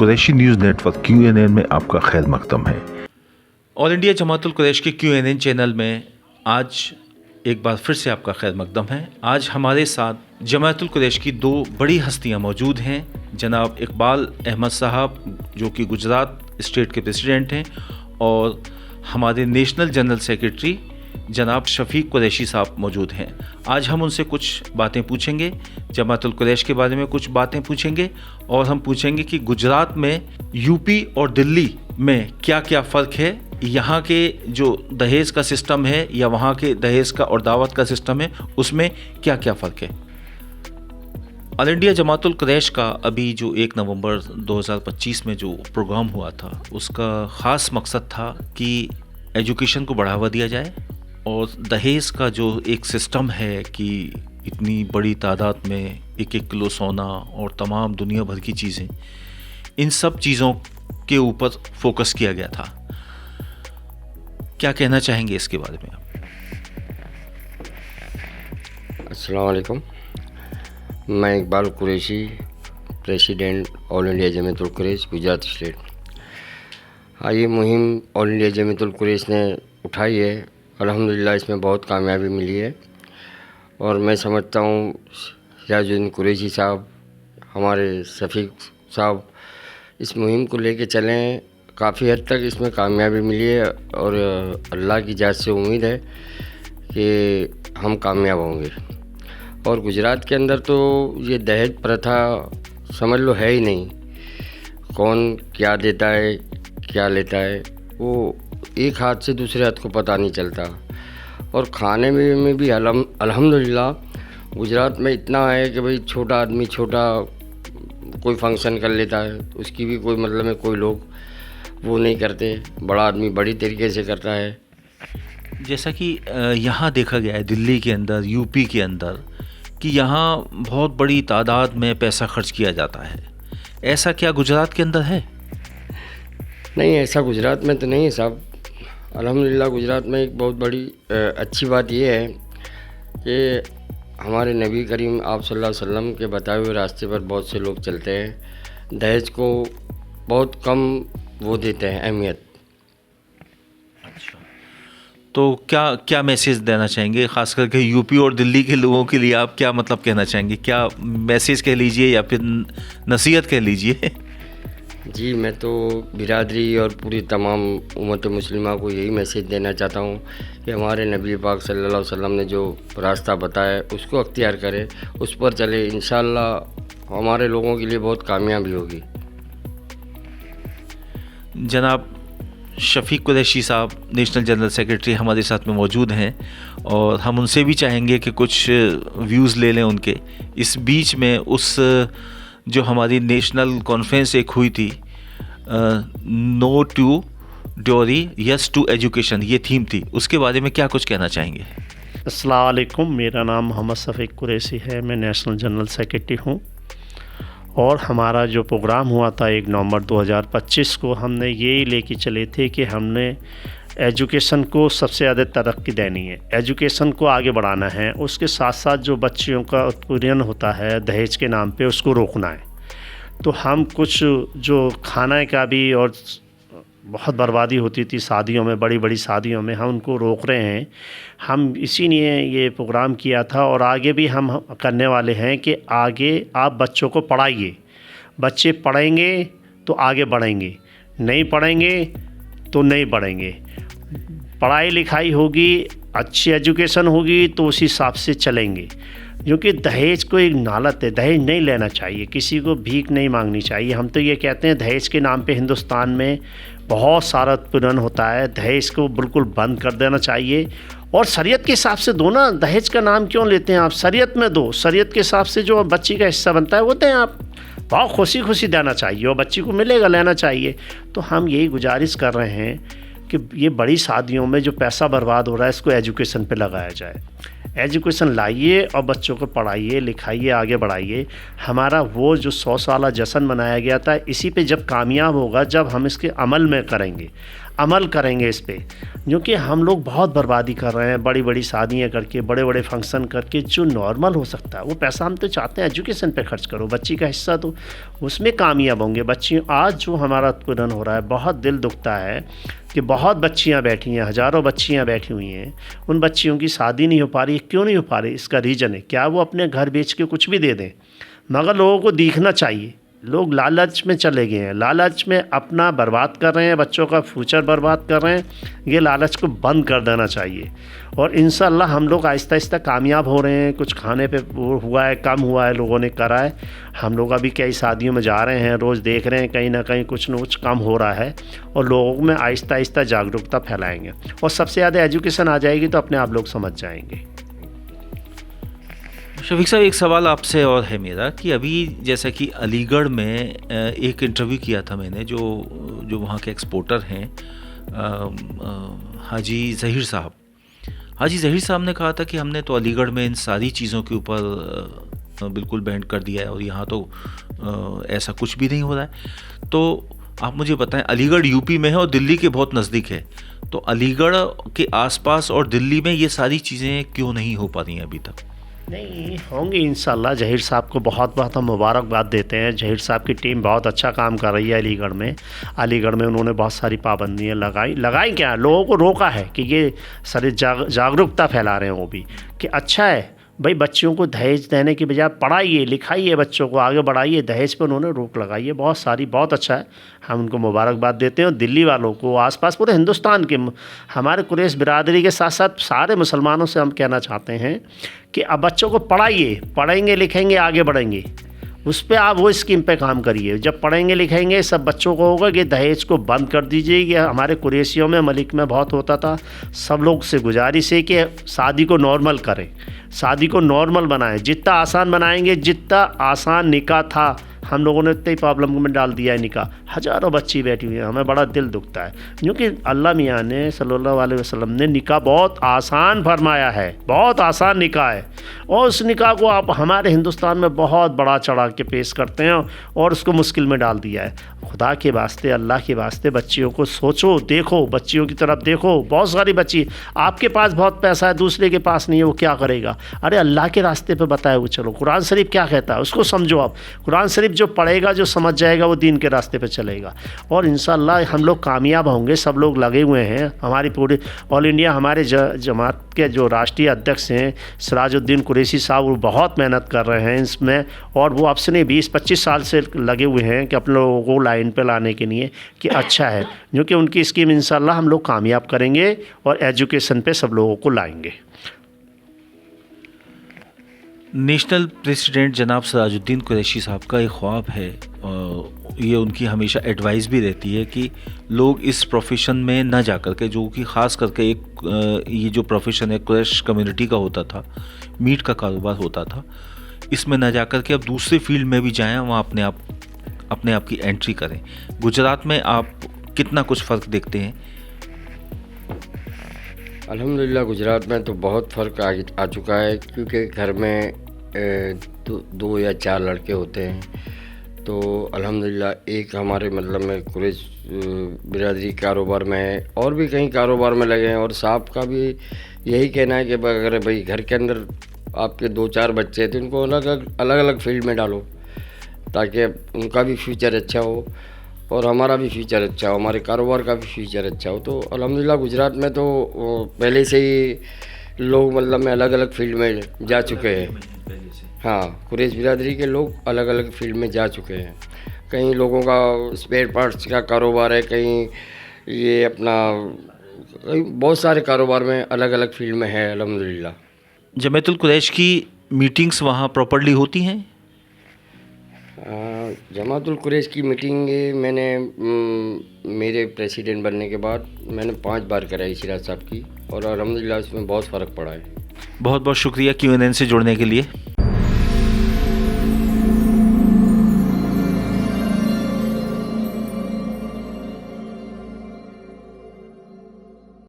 Qureshi news network QNN में आपका खैर मकदम है। ऑल इंडिया जमातुल कुरैश के QNN चैनल में आज एक बार फिर से आपका खैर मकदम है। आज हमारे साथ जमातुल कुरैश की दो बड़ी हस्तियां मौजूद हैं। जनाब इकबाल अहमद साहब जो कि गुजरात स्टेट के प्रेसिडेंट हैं, और हमारे नेशनल जनरल सेक्रेटरी जनाब शफीक कुरैशी साहब मौजूद हैं। आज हम उनसे कुछ बातें पूछेंगे, जमातुल कुरैश के बारे में कुछ बातें पूछेंगे, और हम पूछेंगे कि गुजरात में यूपी और दिल्ली में क्या क्या फ़र्क है, यहाँ के जो दहेज का सिस्टम है या वहाँ के दहेज का और दावत का सिस्टम है उसमें क्या क्या फ़र्क है। ऑल इंडिया जमातुल कुरैश का अभी जो 1 नवंबर 2025 में जो प्रोग्राम हुआ था, उसका ख़ास मकसद था कि एजुकेशन को बढ़ावा दिया जाए, और दहेज का जो एक सिस्टम है कि इतनी बड़ी तादाद में 1-1 किलो सोना और तमाम दुनिया भर की चीज़ें, इन सब चीज़ों के ऊपर फोकस किया गया था। क्या कहना चाहेंगे इसके बारे में आप? अस्सलाम वालेकुम। मैं Iqbal Qureshi, president all India Jamatul Quraish Gujarat state. ये मुहिम ऑल इंडिया जमातुल कुरैश ने उठाई है। अल्हम्दुलिल्लाह इसमें बहुत कामयाबी मिली है, और मैं समझता हूँ सिराजुद्दीन कुरैशी साहब, हमारे शफीक साहब इस मुहिम को लेके चलें। काफ़ी हद तक इसमें कामयाबी मिली है, और अल्लाह की जात से उम्मीद है कि हम कामयाब होंगे। और गुजरात के अंदर तो ये दहेज प्रथा समझ लो है ही नहीं। कौन क्या देता है, क्या लेता है, वो एक हाथ से दूसरे हाथ को पता नहीं चलता। और खाने में भी अल्हम्दुलिल्लाह गुजरात में इतना है कि भाई छोटा आदमी छोटा कोई फंक्शन कर लेता है, उसकी भी कोई मतलब है, कोई लोग वो नहीं करते, बड़ा आदमी बड़ी तरीके से करता है। जैसा कि यहाँ देखा गया है दिल्ली के अंदर, यूपी के अंदर, कि यहाँ बहुत बड़ी तादाद में पैसा खर्च किया जाता है। ऐसा क्या गुजरात के अंदर है? नहीं, ऐसा गुजरात में तो नहीं है साहब। अल्हम्दुलिल्लाह गुजरात में एक बहुत बड़ी अच्छी बात यह है कि हमारे नबी करीम आप सल्लल्लाहु अलैहि वसल्लम के बताए हुए रास्ते पर बहुत से लोग चलते हैं। दहेज को बहुत कम वो देते हैं अहमियत। अच्छा, तो क्या मैसेज देना चाहेंगे, ख़ास करके यूपी और दिल्ली के लोगों के लिए? आप क्या मतलब कहना चाहेंगे? क्या मैसेज कह लीजिए या फिर नसीहत कह लीजिए? जी, मैं तो बिरादरी और पूरी तमाम उम्मत मुस्लिमा को यही मैसेज देना चाहता हूँ कि हमारे नबी पाक सल्लल्लाहु अलैहि वसल्लम ने जो रास्ता बताया उसको अख्तियार करें, उस पर चले। इंशाअल्लाह हमारे लोगों के लिए बहुत कामयाबी होगी। जनाब शफीक कुरैशी साहब, नेशनल जनरल सेक्रेटरी, हमारे साथ में मौजूद हैं, और हम उनसे भी चाहेंगे कि कुछ व्यूज़ ले लें उनके। इस बीच में उस जो हमारी नेशनल कॉन्फ्रेंस एक हुई थी, no to dowry yes to education, ये थीम थी, उसके बारे में क्या कुछ कहना चाहेंगे? अस्सलाम वालेकुम। मेरा नाम मोहम्मद शफीक कुरैशी है, मैं नेशनल जनरल सेक्रेटरी हूँ। और हमारा जो प्रोग्राम हुआ था 1 नवंबर 2025 को, हमने यही लेके चले थे कि हमने एजुकेशन को सबसे ज़्यादा तरक्की देनी है, एजुकेशन को आगे बढ़ाना है। उसके साथ साथ जो बच्चियों का उत्पीड़न होता है दहेज के नाम पे, उसको रोकना है। तो हम कुछ जो खाने का भी और बहुत बर्बादी होती थी शादियों में, बड़ी बड़ी शादियों में, हम उनको रोक रहे हैं। हम इसीलिए ये प्रोग्राम किया था, और आगे भी हम करने वाले हैं कि आगे आप बच्चों को पढ़ाइए। बच्चे पढ़ेंगे तो आगे बढ़ेंगे, नहीं पढ़ेंगे तो नहीं बढ़ेंगे। पढ़ाई लिखाई होगी, अच्छी एजुकेशन होगी तो उस हिसाब से चलेंगे। क्योंकि दहेज को एक नालत है, दहेज नहीं लेना चाहिए, किसी को भीख नहीं मांगनी चाहिए। हम तो ये कहते हैं दहेज के नाम पे हिंदुस्तान में बहुत सारा उत्पीड़न होता है, दहेज को बिल्कुल बंद कर देना चाहिए। और शरीयत के हिसाब से दो ना, दहेज का नाम क्यों लेते हैं आप? शरीयत में दो, शरीयत के हिसाब से जो बच्ची का हिस्सा बनता है वो दें आप। बहुत खुशी खुशी देना चाहिए, और बच्ची को मिलेगा, लेना चाहिए। तो हम यही गुजारिश कर रहे हैं कि ये बड़ी शादियों में जो पैसा बर्बाद हो रहा है इसको एजुकेशन पे लगाया जाए। एजुकेशन लाइए और बच्चों को पढ़ाइए लिखाइए आगे बढ़ाइए। हमारा वो जो 100 साला जश्न मनाया गया था, इसी पे जब कामयाब होगा जब हम इसके अमल करेंगे इस पे, क्योंकि हम लोग बहुत बर्बादी कर रहे हैं बड़ी बड़ी शादियाँ करके, बड़े बड़े फंक्शन करके। जो नॉर्मल हो सकता है वो पैसा हम तो चाहते हैं एजुकेशन पे खर्च करो, बच्ची का हिस्सा तो उसमें कामयाब होंगे। बच्चियों आज जो हमारा उत्पीड़न हो रहा है, बहुत दिल दुखता है कि बहुत बच्चियां बैठी हैं, हज़ारों बच्चियां बैठी हुई हैं, उन बच्चियों की शादी नहीं हो पा रही। क्यों नहीं हो पा रही? इसका रीज़न है क्या वो अपने घर बेच के कुछ भी दे दें, मगर लोगों को दिखना चाहिए। लोग लालच में चले गए हैं, लालच में अपना बर्बाद कर रहे हैं, बच्चों का फ्यूचर बर्बाद कर रहे हैं। ये लालच को बंद कर देना चाहिए और इंशाअल्लाह हम लोग आहिस्ता आहिस्ता कामयाब हो रहे हैं। कुछ खाने पे वो हुआ है, कम हुआ है, लोगों ने करा है। हम लोग अभी कई शादियों में जा रहे हैं, रोज़ देख रहे हैं कहीं ना कहीं कुछ न कुछ कम हो रहा है और लोगों में आहिस्ता आहिस्ता जागरूकता फैलाएंगे और सबसे ज़्यादा एजुकेशन आ जाएगी तो अपने आप लोग समझ जाएंगे। शफीक साहब, एक सवाल आपसे और है मेरा कि अभी जैसा कि अलीगढ़ में एक इंटरव्यू किया था मैंने, जो वहाँ के एक्सपोर्टर हैं हाजी ज़हीर साहब ने कहा था कि हमने तो अलीगढ़ में इन सारी चीज़ों के ऊपर बिल्कुल बैन कर दिया है और यहाँ तो ऐसा कुछ भी नहीं हो रहा है। तो आप मुझे बताएं, अलीगढ़ यूपी में है और दिल्ली के बहुत नज़दीक है, तो अलीगढ़ के आसपास और दिल्ली में ये सारी चीज़ें क्यों नहीं हो पा रही हैं अभी तक? नहीं होंगी इंशाल्लाह। ज़हीर साहब को बहुत बहुत हम मुबारकबाद देते हैं। ज़हीर साहब की टीम बहुत अच्छा काम कर रही है अलीगढ़ में उन्होंने बहुत सारी पाबंदियाँ लगाई क्या, लोगों को रोका है कि ये सारी जागरूकता फैला रहे हैं वो भी कि अच्छा है भाई, बच्चियों को दहेज देने की बजाय पढ़ाइए लिखाइए, बच्चों को आगे बढ़ाइए। दहेज पर उन्होंने रोक लगाई है बहुत अच्छा है, हम उनको मुबारकबाद देते हैं। और दिल्ली वालों को, आसपास पूरे हिंदुस्तान के हमारे कुरैश बिरादरी के साथ साथ सारे मुसलमानों से हम कहना चाहते हैं कि अब बच्चों को पढ़ाइए, पढ़ेंगे लिखेंगे आगे बढ़ेंगे, उस पर आप वो स्कीम पे काम करिए। जब पढ़ेंगे लिखेंगे सब बच्चों को होगा कि दहेज को बंद कर दीजिए। ये हमारे कुरैशियों में, मलिक में बहुत होता था। सब लोग से गुजारिश है कि शादी को नॉर्मल करें, शादी को नॉर्मल बनाएं। जितना आसान बनाएंगे, जितना आसान निकाह था, हम लोगों ने उतने ही प्रॉब्लम में डाल दिया है निकाह। हज़ारों बच्ची बैठी हुई हैं, हमें बड़ा दिल दुखता है क्योंकि अल्लाह मियाँ ने सल्लल्लाहु अलैहि वसल्लम ने निकाह बहुत आसान फरमाया है, बहुत आसान निकाह है। और उस निकाह को आप हमारे हिंदुस्तान में बहुत बड़ा चढ़ा के पेश करते हैं और उसको मुश्किल में डाल दिया है। खुदा के वास्ते, अल्लाह के वास्ते बच्चियों को सोचो, देखो, बच्चियों की तरफ देखो। बहुत सारी बच्ची, आपके पास बहुत पैसा है, दूसरे के पास नहीं है, वो क्या करेगा? अरे अल्लाह के रास्ते पे बताए वो चलो। कुरान शरीफ क्या कहता है उसको समझो आप। कुरान शरीफ जो पढ़ेगा, जो समझ जाएगा, वो दीन के रास्ते पे चलेगा और इंशाअल्लाह हम लोग कामयाब होंगे। सब लोग लगे हुए हैं। हमारी पूरी ऑल इंडिया, हमारे जमात के जो राष्ट्रीय अध्यक्ष हैं सिराजुद्दीन कुरैशी साहब, वो बहुत मेहनत कर रहे हैं इसमें और वो अब से नहीं 20-25 साल से लगे हुए हैं कि अपने लोगों को लाइन पे लाने के लिए कि अच्छा है, क्योंकि उनकी स्कीम इंशाअल्लाह हम लोग कामयाब करेंगे और एजुकेशन पे सब लोगों को लाएंगे। नेशनल प्रेसिडेंट जनाब सिराजुद्दीन कुरैशी साहब का एक ख्वाब है और ये उनकी हमेशा एडवाइस भी रहती है कि लोग इस प्रोफेशन में न जा कर के, जो कि ख़ास करके एक ये जो प्रोफेशन है कुरैश कम्युनिटी का होता था, मीट का कारोबार होता था, इसमें न जा कर के अब दूसरे फील्ड में भी जाएं, वहाँ अपने आप की एंट्री करें। गुजरात में आप कितना कुछ फ़र्क देखते हैं? अल्हम्दुलिल्लाह गुजरात में तो बहुत फ़र्क आ चुका है, क्योंकि घर में दो या चार लड़के होते हैं तो अल्हम्दुलिल्लाह एक हमारे मतलब में कुरैश बिरादरी कारोबार में है और भी कहीं कारोबार में लगे हैं। और साहब का भी यही कहना है कि अगर भाई घर के अंदर आपके 2-4 बच्चे हैं तो उनको अलग अलग फील्ड में डालो ताकि उनका भी फ्यूचर अच्छा हो और हमारा भी फ्यूचर अच्छा हो, हमारे कारोबार का भी फ्यूचर अच्छा हो। तो अल्हम्दुलिल्लाह गुजरात में तो पहले से ही लोग मतलब में अलग अलग फील्ड में जा चुके हैं। हाँ, कुरैश बिरादरी के लोग अलग अलग फील्ड में जा चुके हैं। कहीं लोगों का स्पेयर पार्ट्स का कारोबार है, कहीं ये अपना बहुत सारे कारोबार में अलग अलग फील्ड में है अल्हम्दुलिल्लाह। जमातुल कुरैश की मीटिंग्स वहाँ प्रॉपर्ली होती हैं? जमातुल कुरैश की मीटिंग मैंने मेरे प्रेसिडेंट बनने के बाद मैंने 5 बार कराई सिराज साहब की और अल्हम्दुलिल्लाह इसमें बहुत फ़र्क पड़ा है। बहुत बहुत शुक्रिया QNN से जुड़ने के लिए।